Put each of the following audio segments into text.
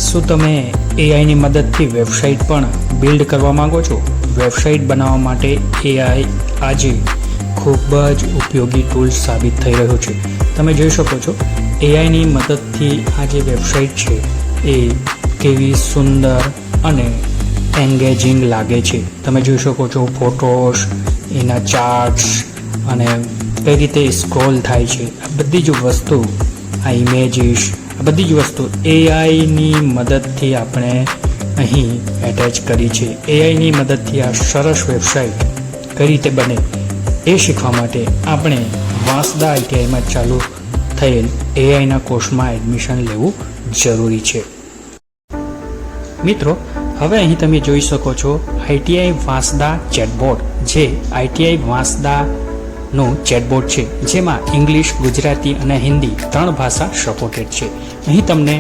શું તમે એઆઈની મદદથી વેબસાઇટ પણ બિલ્ડ કરવા માંગો છો? વેબસાઇટ બનાવવા માટે એઆઈ આજે ખૂબ જ ઉપયોગી ટૂલ સાબિત થઈ રહ્યો છે. તમે જોઈ શકો છો એઆઈની મદદથી આ જે વેબસાઇટ છે એ કેવી સુંદર અને એન્ગેજિંગ લાગે છે. તમે જોઈ શકો છો ફોટોસ, એના ચાર્ટ્સ અને કઈ રીતે સ્ક્રોલ થાય છે. આ બધી જ વસ્તુ, આ ઇમેજીસ, આ બધી જ વસ્તુ એઆઈની મદદથી આપણે અહીં એટેચ કરી છે. એઆઈની મદદથી આ સરસ વેબસાઇટ કઈ રીતે બને એ શીખવા માટે આપણે વાંસદા આઈટીઆઈમાં ચાલુ થયેલ એઆઈના કોર્સમાં એડમિશન લેવું જરૂરી છે. મિત્રો, હવે અહીં તમે જોઈ શકો છો આઈટીઆઈ વાંસદા ચેટબોટ, જે આઈટીઆઈ વાંસદાનો ચેટબોટ છે, જેમાં ઇંગ્લિશ, ગુજરાતી અને હિન્દી 3 ભાષા સપોર્ટેડ છે. અહીં તમને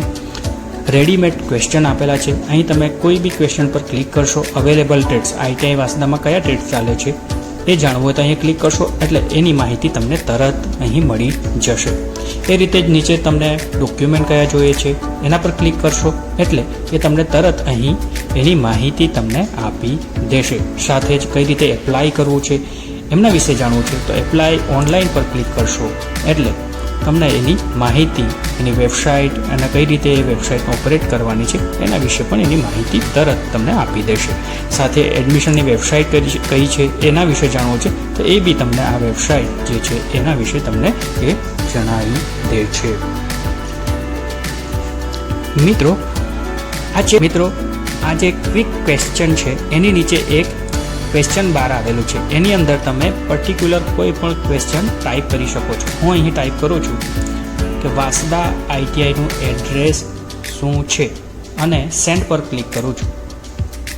રેડીમેડ ક્વેશ્ચન આપેલા છે. અહીં તમે કોઈ બી ક્વેશ્ચન પર ક્લિક કરશો, અવેલેબલ ટ્રેડ્સ, આઈટીઆઈ વાંસદામાં કયા ટ્રેડ્સ ચાલે છે એ જાણવું હોય તો અહીં ક્લિક કરશો એટલે એની માહિતી તમને તરત અહીં મળી જશે. એ રીતે જ નીચે તમને ડોક્યુમેન્ટ કયા જોઈએ છે એના પર ક્લિક કરશો એટલે એ તમને તરત અહીં એની માહિતી તમને આપી દેશે. સાથે જ કઈ રીતે એપ્લાય કરવું છે એમના વિશે જાણવું છે તો એપ્લાય ઓનલાઈન પર ક્લિક કરશો એટલે તમને એની માહિતી, એની વેબસાઇટ અને કઈ રીતે એ વેબસાઇટ ઓપરેટ કરવાની છે એના વિશે પણ એની માહિતી તરત તમને આપી દેશે. સાથે એડમિશનની વેબસાઇટ કઈ છે એના વિશે જાણવું છે તો એ બી તમને આ વેબસાઇટ જે છે એના વિશે તમને એ જણાવી દે છે. મિત્રો, આ જે ક્વિક ક્વેશ્ચન છે એની નીચે એક ક્વેશ્ચન બાર આવેલું છે. એની અંદર તમે પર્ટિક્યુલર કોઈ પણ ક્વેશ્ચન ટાઈપ કરી શકો છો. હું અહીં ટાઈપ કરું છું કે વાંસદા આઈટીઆઈનું એડ્રેસ શું છે અને સેન્ડ પર ક્લિક કરું છું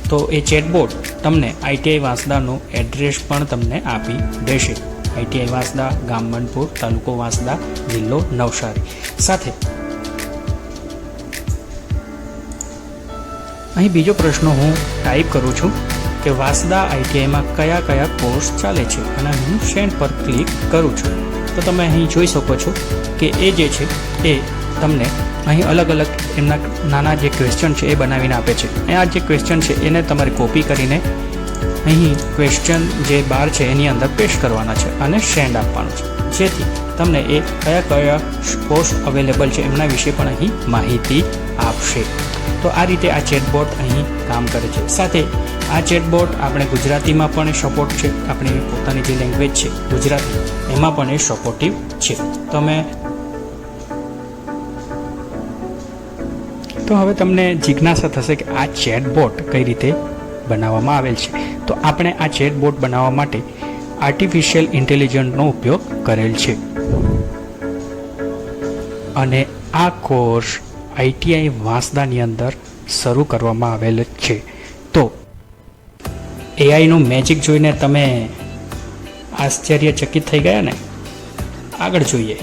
તો એ ચેટબોટ તમને આઈટીઆઈ વાંસદાનું એડ્રેસ પણ તમને આપી દેશે. આઈટીઆઈ વાંસદા, ગામ મનપુર, તાલુકો વાંસદા, જિલ્લો નવસારી. સાથે અહીં બીજો પ્રશ્ન હું ટાઈપ કરું છું કે વાંસદા આઈટીઆઈમાં કયા કયા કોર્સ ચાલે છે અને હું સેન્ડ પર ક્લિક કરું છું તો તમે અહીં જોઈ શકો છો કે એ જે છે એ તમને અહીં અલગ અલગ એમના નાના જે ક્વેશ્ચન છે એ બનાવીને આપે છે. આ જે ક્વેશ્ચન છે એને તમારે કોપી કરીને અહીં ક્વેશ્ચન જે બાર છે એની અંદર પેસ્ટ કરવાના છે અને સેન્ડ આપવાનું છે, જેથી તમને એ કયા કયા કોર્સ અવેલેબલ છે એમના વિશે પણ અહીં માહિતી આપશે. તો આ રીતે આ ચેટબોટ અહીં કામ કરે છે. સાથે આ ચેટબોટ આપણે ગુજરાતીમાં પણ સપોર્ટ છે, આપણી પોતાની જે લેંગ્વેજ છે ગુજરાતી એમાં પણ એ સપોર્ટિવ છે. તો હવે તમને જિજ્ઞાસા થશે કે આ ચેટબોટ કઈ રીતે બનાવવામાં આવેલ છે. તો આપણે આ ચેટબોટ બનાવવા માટે આર્ટિફિશિયલ ઇન્ટેલિજન્સનો ઉપયોગ કરેલ છે અને આ કોર્સ આઈટીઆઈ વાંસદાની અંદર શરૂ કરવામાં આવેલ છે. તો એઆઈનું મેજિક જોઈને તમે આશ્ચર્યચકિત થઈ ગયા ને? આગળ જોઈએ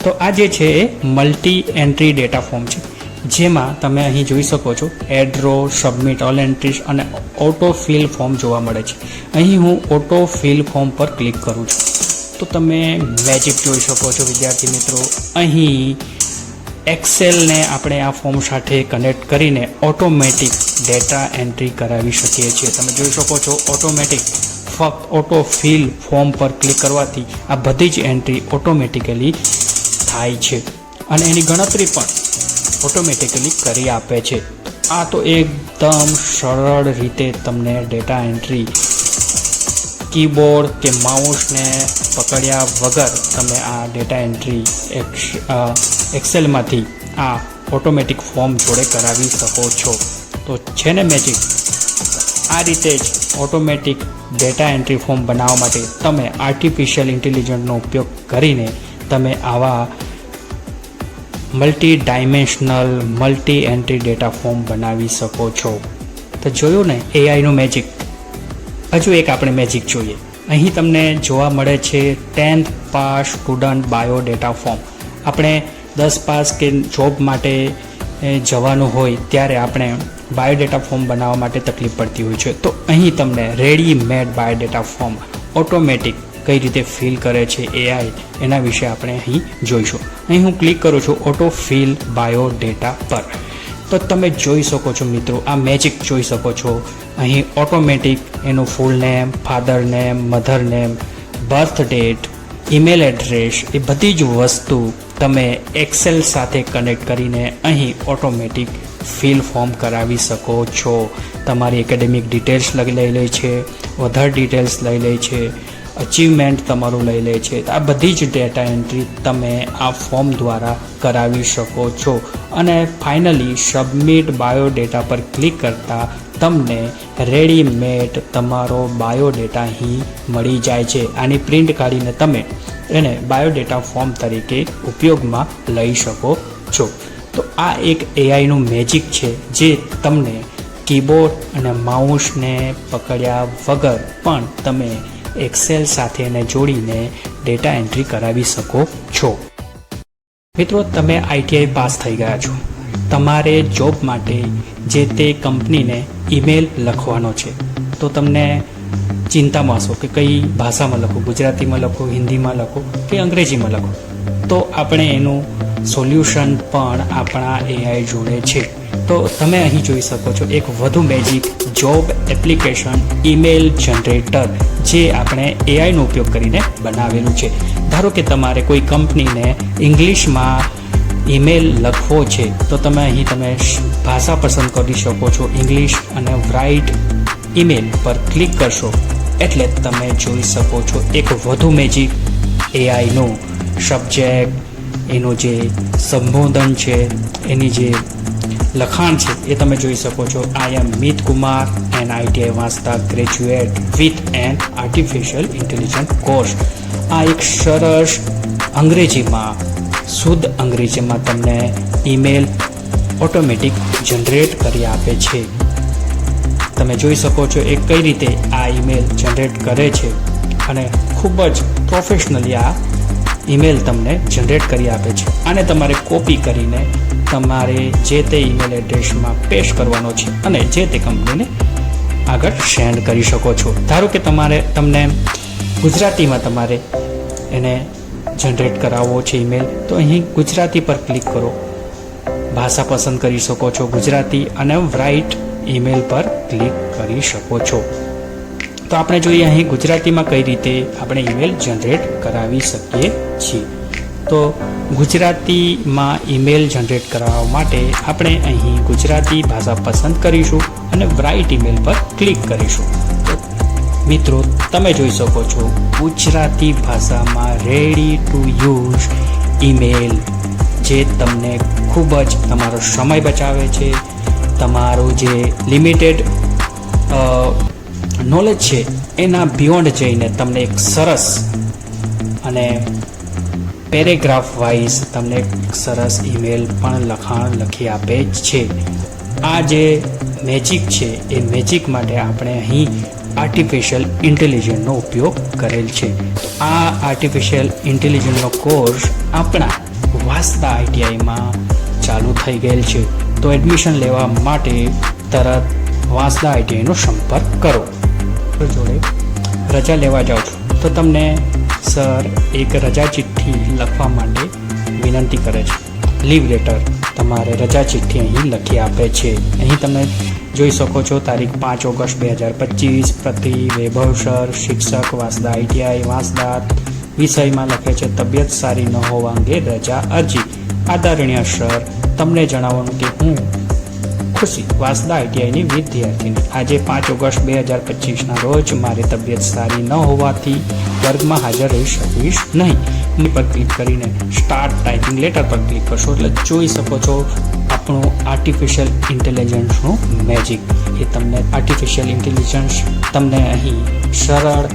તો આ જે છે એ મલ્ટી એન્ટ્રી ડેટા ફોર્મ છે, જેમાં તમે અહીં જોઈ શકો છો એડ્રો, સબમિટ ઓલ એન્ટ્રીઝ અને ઓટો ફિલ ફોર્મ જોવા મળે છે. અહીં હું ઓટો ફિલ ફોર્મ પર ક્લિક કરું છું તો તમે મેજિક જોઈ શકો છો વિદ્યાર્થી મિત્રો. અહીં એક્સેલને આપણે આ ફોર્મ સાથે કનેક્ટ કરીને ઓટોમેટિક ડેટા એન્ટ્રી કરાવી શકીએ છીએ. તમે જોઈ શકો છો ઓટોમેટિક ફક્ત ઓટો ફિલ ફોર્મ પર ક્લિક કરવાથી આ બધી જ એન્ટ્રી ઓટોમેટિકલી થાય છે અને એની ગણતરી પણ ઓટોમેટિકલી કરી આપે છે. આ તો એકદમ સરળ રીતે તમને ડેટા એન્ટ્રી કીબોર્ડ કે માઉસને પકડ્યા વગર તમે આ ડેટા એન્ટ્રી એક્સેલમાંથી આ ઓટોમેટિક ફોર્મ જોડે કરાવી શકો છો. તો છે ને મેજિક? આ રીતે જ ઓટોમેટિક ડેટા એન્ટ્રી ફોર્મ બનાવવા માટે તમે આર્ટિફિશિયલ ઇન્ટેલિજન્સનો ઉપયોગ કરીને તમે આવા multi dimensional multi entry data form બનાવી શકો છો. તો જોયું ને એઆઈનું મેજિક? હજુ એક આપણે મેજિક જોઈએ. અહીં તમને જોવા મળે છે 10th pass student bio data form. આપણે 10 પાસ કે જોબ માટે જવાનું હોય ત્યારે આપણે બાયોડેટા ફોર્મ બનાવવા માટે તકલીફ પડતી હોય છે. તો અહીં તમને રેડીમેડ બાયોડેટા ફોર્મ ઓટોમેટિક કઈ રીતે ફિલ કરે છે એઆઈ એના વિશે આપણે અહીં જોઈશું. અહીં હું ક્લિક કરું છું ઓટો ફિલ બાયોડેટા પર. તો તો તમે જોઈ શકો છો મિત્રો, આ મેજિક જોઈ શકો છો. અહીં ઓટોમેટિક એનું full name, father name, mother name, birth date, email address, એ બધી જ વસ્તુ તમે એક્સેલ સાથે કનેક્ટ કરીને અહીં ઓટોમેટિક ફિલ ફોર્મ કરાવી શકો છો. તમારી એકેડેમિક ડિટેલ્સ લઈ લે છે, વધારે ડિટેલ્સ લઈ લે છે, અચીવમેન્ટ તમારું લઈ લે છે. આ બધી જ ડેટા એન્ટ્રી તમે આ ફોર્મ દ્વારા કરાવી શકો છો. અને ફાઇનલી સબમિટ બાયોડેટા પર ક્લિક કરતાં તમને રેડીમેડ તમારો બાયોડેટા અહીં મળી જાય છે. આની પ્રિન્ટ કાઢીને તમે એને બાયોડેટા ફોર્મ તરીકે ઉપયોગમાં લઈ શકો છો. તો આ એક એઆઈનું મેજિક છે જે તમને કીબોર્ડ અને માઉસને પકડ્યા વગર પણ તમે એક્સેલ સાથે એને જોડીને ડેટા એન્ટ્રી કરાવી શકો છો. મિત્રો, તમે આઈટીઆઈ પાસ થઈ ગયા છો. તમારે જોબ માટે જે તે કંપનીને ઈમેલ લખવાનો છે, તો તમને ચિંતામાં હશો કે કઈ ભાષામાં લખો, ગુજરાતીમાં લખો, હિન્દીમાં લખો કે અંગ્રેજીમાં લખો. તો આપણે એનું સોલ્યુશન પણ આપણા એઆઈ જોડે છે. તો તમે અહીં જોઈ શકો છો એક વધુ magic job application email generator, જે આપણે એઆઈનો ઉપયોગ કરીને બનાવેલું છે. ધારો કે તમારે કોઈ કંપનીને ઇંગ્લિશમાં ઈમેલ લખવો છે, તો તમે અહીં ભાષા પસંદ કરી શકો છો, ઇંગ્લિશ, અને રાઇટ ઈમેલ પર ક્લિક કરશો એટલે તમે જોઈ શકો છો એક વધુ મેજિક એઆઈનું સબ્જેક્ટ, એનું જે સંબોધન છે, એની જે લખાણ છે એ તમે જોઈ શકો છો. I am Mit Kumar and ITI Vansda graduate with an artificial intelligence course. આ એક સરસ અંગ્રેજીમાં, શુદ્ધ અંગ્રેજીમાં તમને ઈમેલ ઓટોમેટિક જનરેટ કરી આપે છે. તમે જોઈ શકો છો એ કઈ રીતે આ ઈમેલ જનરેટ કરે છે, અને ખૂબ જ પ્રોફેશનલી આ ઈમેલ તમને જનરેટ કરી આપે છે. આને તમારે કોપી કરીને તમારે જે તે ઈમેલ એડ્રેસમાં પેસ્ટ કરવાનો છે અને જે તે કંપનીને આગળ સેન્ડ કરી શકો છો. ધારો કે તમને ગુજરાતીમાં તમારે એને જનરેટ કરાવવો છે ઈમેલ, તો અહીં ગુજરાતી પર ક્લિક કરો, ભાષા પસંદ કરી શકો છો ગુજરાતી, અને રાઇટ ઈમેલ પર ક્લિક કરી શકો છો. તો આપણે જોઈએ અહીં ગુજરાતીમાં કઈ રીતે આપણે ઈમેલ જનરેટ કરાવી શકીએ છીએ. તો ગુજરાતીમાં ઈમેલ જનરેટ કરાવવા માટે આપણે અહીં ગુજરાતી ભાષા પસંદ કરીશું અને રાઇટ ઈમેલ પર ક્લિક કરીશું. તો મિત્રો, તમે જોઈ શકો છો ગુજરાતી ભાષામાં રેડી ટુ યુઝ ઈમેલ, જે તમને ખૂબ જ તમારો સમય બચાવે છે. તમારું જે લિમિટેડ નોલેજ છે એના બિયોન્ડ જઈને તમને એક સરસ અને પેરેગ્રાફ વાઇઝ તમને એક સરસ ઈમેલ પણ લખી આપે છે. આ જે મેજિક છે એ મેજિક માટે આપણે અહીં આર્ટિફિશિયલ ઇન્ટેલિજન્સનો ઉપયોગ કરેલ છે. આ આર્ટિફિશિયલ ઇન્ટેલિજન્સનો કોર્સ આપણા વાંસદા આઈટીઆઈમાં ચાલુ થઈ ગયેલ છે. તો એડમિશન લેવા માટે તરત વાંસદા આઈટીઆઈનો સંપર્ક કરો. જોડે રજા લેવા જાઓ છો તો તમને સર એક રજા ચિઠ્ઠી લખવા માટે વિનંતી કરે છે. લીવ લેટર તમારે રજા ચિઠ્ઠી અહીં લખી આપે છે. અહીં તમે જોઈ શકો છો તારીખ 5 ઓગસ્ટ 2025, પ્રતિ વૈભવ સર, શિક્ષક, વાંસદા આઈટીઆઈ વાંસદા. વિષયમાં લખે છે તબિયત સારી ન હોવા અંગે રજા અરજી. આદરણીય સર, તમને જણાવવાનું કે હું ખુશી, વાંસદા આઈટીઆઈની વિદ્યાર્થીની, આજે 5 ઓગસ્ટ 2025ના રોજ મારી તબિયત સારી ન હોવાથી વર્ગમાં હાજર રહી શકીશ નહીં. પર ક્લિક કરીને સ્ટાર્ટ ટાઈપિંગ લેટર પર ક્લિક કરશો એટલે જોઈ શકો છો આપણું આર્ટિફિશિયલ ઇન્ટેલિજન્સનું મેજિક. એ તમને આર્ટિફિશિયલ ઇન્ટેલિજન્સ તમને અહીં સરળ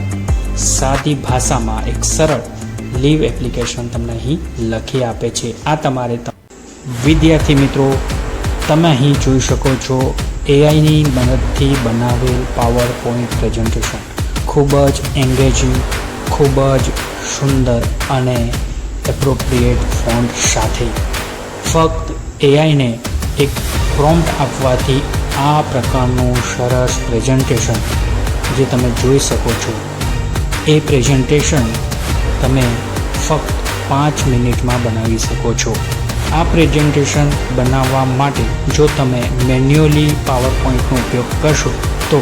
સાદી ભાષામાં એક સરળ લીવ એપ્લિકેશન તમને અહીં લખી આપે છે. આ તમારે વિદ્યાર્થી મિત્રો, તમે અહીં જોઈ શકો છો એઆઈની મદદથી બનાવેલ પાવર પોઈન્ટ પ્રેઝન્ટેશન ખૂબ જ એન્ગેજિંગ, ખૂબ જ સુંદર અને એપ્રોપ્રિએટ ફોન્ટ સાથે. ફક્ત એઆઈને એક પ્રોમ્પ્ટ આપવાથી આ પ્રકારનું સરસ પ્રેઝન્ટેશન જે તમે જોઈ શકો છો, એ પ્રેઝન્ટેશન તમે ફક્ત 5 મિનિટમાં બનાવી શકો છો. આ પ્રેઝન્ટેશન બનાવવા માટે જો તમે મેન્યુઅલી પાવર પોઈન્ટનો ઉપયોગ કરશો તો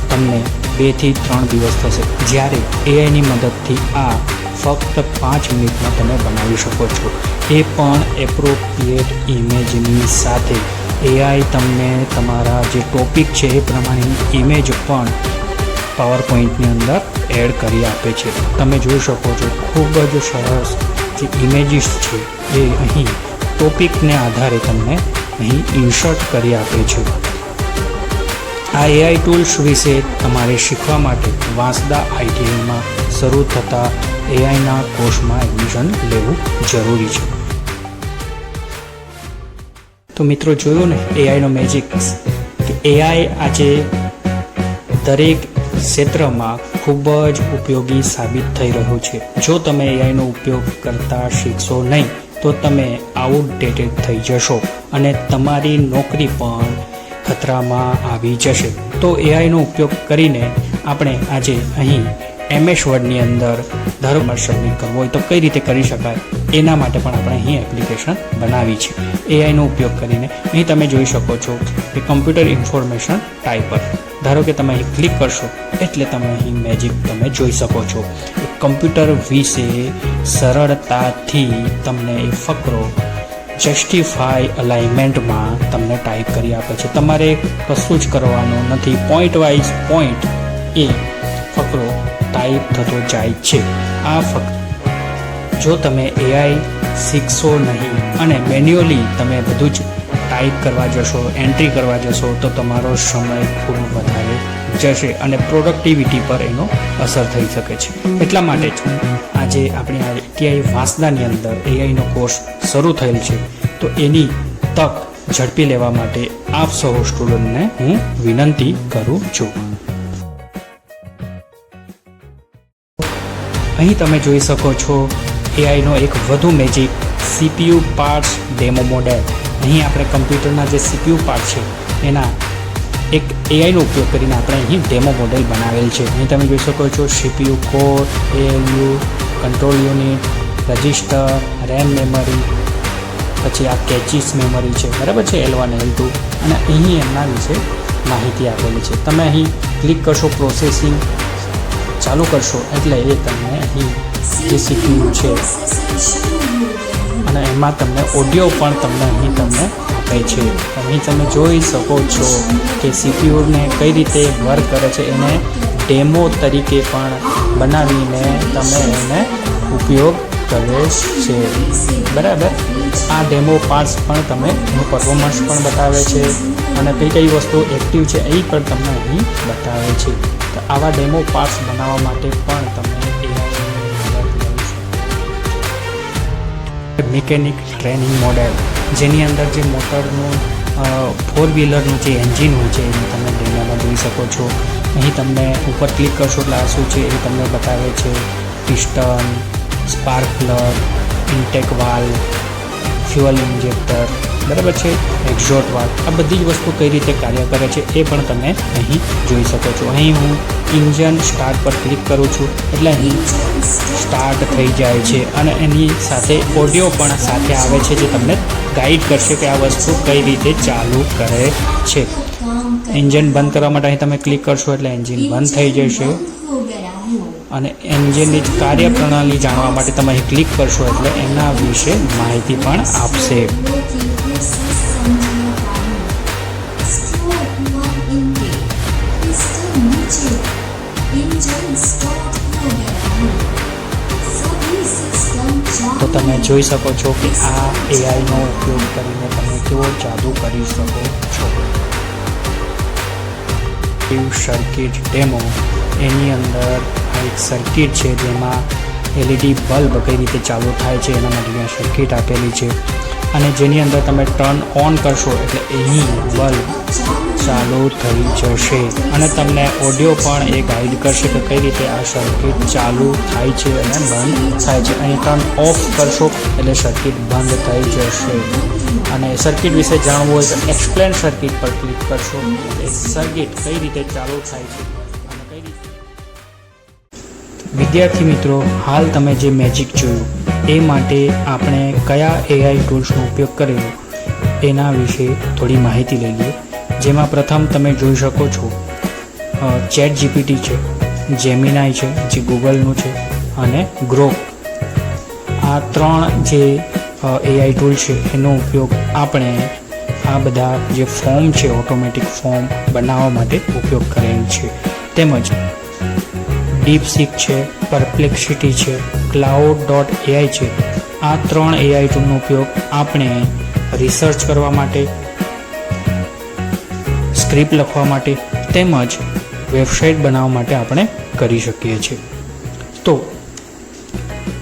તમને 2 થી 3 દિવસ થશે, જ્યારે એઆઈની મદદથી આ ફક્ત 5 મિનિટમાં તમે બનાવી શકો છો, એ પણ એપ્રોપ્રિએટ ઇમેજની સાથે. એઆઈ તમને તમારા જે ટોપિક છે એ પ્રમાણેની ઇમેજ પણ પાવર પોઈન્ટની અંદર એડ કરી આપે છે. તમે જોઈ શકો છો ખૂબ જ સરસ જે ઇમેજીસ છે એ અહીં ટોપિકને આધારે તમને અહીં ઇન્સર્ટ કરી આપે છે. આ એઆઈ ટૂલ્સ વિશે તમારે શીખવા માટે વાંસદા આઈટીઆઈમાં શરૂ થતા એઆઈના કોર્સમાં એડમિશન લેવું જરૂરી છે. તો મિત્રો, જોયું ને એઆઈનો મેજિક કે એઆઈ આજે દરેક ક્ષેત્રમાં ખૂબ જ ઉપયોગી સાબિત થઈ રહ્યું છે. જો તમે એઆઈનો ઉપયોગ કરતા શીખશો નહીં તો તમે આઉટડેટેડ થઈ જશો અને તમારી નોકરી પણ ખતરામાં આવી જશે. તો એઆઈનો ઉપયોગ કરીને આપણે આજે અહીં MS વર્ડની અંદર ધારો સબમિટ કરવો હોય તો કઈ રીતે કરી શકાય એના માટે પણ આપણે અહીં એપ્લિકેશન બનાવી છે એઆઈનો ઉપયોગ કરીને. અહીં તમે જોઈ શકો છો કે કમ્પ્યુટર ઇન્ફોર્મેશન ટાઈપર. ધારો કે તમે અહીં ક્લિક કરશો એટલે તમે અહીં મેજિક તમે જોઈ શકો છો. કમ્પ્યુટર વિશે સરળતાથી તમને એ ફકરો જસ્ટિફાઈ અલાઇનમેન્ટમાં તમને ટાઈપ કરી આપે છે. તમારે કશું જ કરવાનું નથી, પોઈન્ટ વાઇઝ પોઈન્ટ એ ફકરો ટાઈપ થતો જાય છે. આ ફક્ત જો તમે એઆઈ શીખશો નહીં અને મેન્યુઅલી તમે બધું જ ટાઈપ કરવા જશો, એન્ટ્રી કરવા જશો તો તમારો સમય ખૂબ વધારે જશે અને પ્રોડક્ટિવિટી પર એનો અસર થઈ શકે છે. એટલા માટે જ આજે આપણી આઈટીઆઈ વાંસદાની અંદર એઆઈનો કોર્સ શરૂ થયેલ છે. તો એની તક ઝડપી લેવા માટે આપ સૌ સ્ટુડન્ટને હું વિનંતી કરું છું. અહીં તમે જોઈ શકો છો એઆઈનો એક વધુ magic CPU parts demo model. અહીં આપણે કમ્પ્યુટરના જે CPU પાર્ટ છે એના એક એઆઈનો ઉપયોગ કરીને આપણે અહીં ડેમો મોડેલ બનાવેલ છે. અહીં તમે જોઈ શકો છો CPU core, ALU, control unit, register, RAM memory, પછી આ કેચીસ મેમરી છે, બરાબર છે, L1 L2, અને અહીં એમના વિશે માહિતી આપેલી છે. તમે અહીં ક્લિક કરશો, પ્રોસેસિંગ ચાલુ કરશો એટલે એ તમને અહીં જે CPU છે અને એમાં તમને ઓડિયો પણ તમને અહીં તમને આપે છે. અહીં તમે જોઈ શકો છો કે CPUને કઈ રીતે વર્ક કરે છે, એને ડેમો તરીકે પણ બનાવીને તમે એને ઉપયોગ કરે છે, બરાબર. આ ડેમો પાર્ટ્સ પણ તમે એનું પરફોર્મન્સ પણ બતાવે છે અને કઈ કઈ વસ્તુ એક્ટિવ છે એ પણ તમને અહીં બતાવે છે. તો આવા ડેમો પાર્ટ્સ બનાવવા માટે પણ તમે મિકેનિક ટ્રેનિંગ મોડેલ, જેની અંદર જે મોટરનું 4 વ્હીલરનું જે એન્જિન હોય છે એને તમે ડેમોમાં જોઈ શકો છો. અહીં તમને ઉપર ક્લિક કરશો એટલે આ શું છે એ તમને બતાવે છે. Piston, spark plug, intake valve, fuel injector, બરાબર છે, એક્ઝોટ વાલ્વ, આ બધી જ વસ્તુ કઈ રીતે કાર્ય કરે છે એ પણ તમે અહીં જોઈ શકો છો. અહીં હું ઇન્જન સ્ટાર્ટ પર ક્લિક કરું છું એટલે અહીં સ્ટાર્ટ થઈ જાય છે અને એની સાથે ઓડિયો પણ સાથે આવે છે જે તમને ગાઈડ કરશે કે આ વસ્તુ કઈ રીતે ચાલુ કરે છે. એન્જિન બંધ કરવા માટે અહીં તમે ક્લિક કરશો એટલે એન્જિન બંધ થઈ જશે અને એન્જિનની જ કાર્યપ્રણાલી જાણવા માટે તમે અહીં ક્લિક કરશો એટલે એના વિશે માહિતી પણ આપશે. તો તમે જોઈ શકો છો કે આ એઆઈનો ઉપયોગ કરીને તમે કેવો જાદુ કરી શકો છો. સર્કિટ ડેમો, એની અંદર આ એક સર્કિટ છે જેમાં LED બલ્બ કઈ રીતે ચાલુ થાય છે એના માટેની સર્કિટ આપેલી છે અને જેની અંદર તમે ટર્ન ઓન કરશો એટલે અહીં બલ્બ ચાલુ થઈ જશે અને તમને ઓડિયો પણ એ ગાઈડ કરશે કે કઈ રીતે આ સર્કિટ ચાલુ થાય છે અને બંધ થાય છે. અહીં ટર્ન ઓફ કરશો એટલે સર્કિટ બંધ થઈ જશે અને સર્કિટ વિશે જાણવું હોય તો એક્સપ્લેન સર્કિટ પર ક્લિક કરશો એટલે સર્કિટ કઈ રીતે ચાલુ થાય છે અને કઈ રીતે. વિદ્યાર્થી મિત્રો, હાલ તમે જે મેજિક જોયું એ માટે આપણે કયા એઆઈ ટૂલ્સનો ઉપયોગ કરેલો એના વિશે થોડી માહિતી લઈ લઈએ. જેમાં પ્રથમ તમે જોઈ શકો છો ચેટ જીપીટી છે, જેમિનાઈ છે જે ગૂગલનું છે, અને ગ્રોક. આ 3 જે એઆઈ ટૂલ છે એનો ઉપયોગ આપણે આ બધા જે ફોર્મ છે ઓટોમેટિક ફોર્મ બનાવવા માટે ઉપયોગ કરેલ છે. તેમજ ડીપસીક છે, પરપ્લેક્સિટી છે, cloud.ai છે. આ 3 એઆઈ ટૂલનો ઉપયોગ આપણે રિસર્ચ કરવા માટે, સ્ક્રિપ્ટ લખવા માટે તેમજ વેબસાઇટ બનાવવા માટે આપણે કરી શકીએ છીએ. તો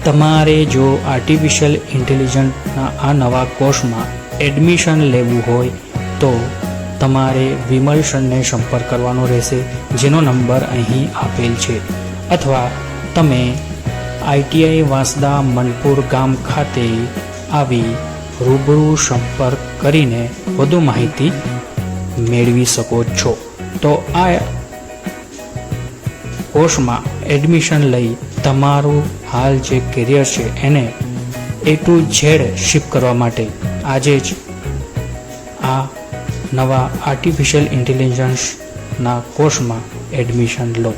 તમારે જો આર્ટિફિશિયલ ઇન્ટેલિજન્સના આ નવા કોર્સમાં એડમિશન લેવું હોય તો તમારે વિમલ સરને સંપર્ક કરવાનો રહેશે, જેનો નંબર અહીં આપેલ છે. અથવા તમે આઈટીઆઈ વાંસદા મનપુર ગામ ખાતે આવી રૂબરૂ સંપર્ક કરીને વધુ માહિતી મેળવી શકો છો. તો આ કોર્સમાં એડમિશન લઈ તમારું હાલ જે કેરિયર છે એને A to Z શિફ્ટ કરવા માટે આજે જ આ નવા આર્ટિફિશિયલ ઇન્ટેલિજન્સના કોર્સમાં એડમિશન લો.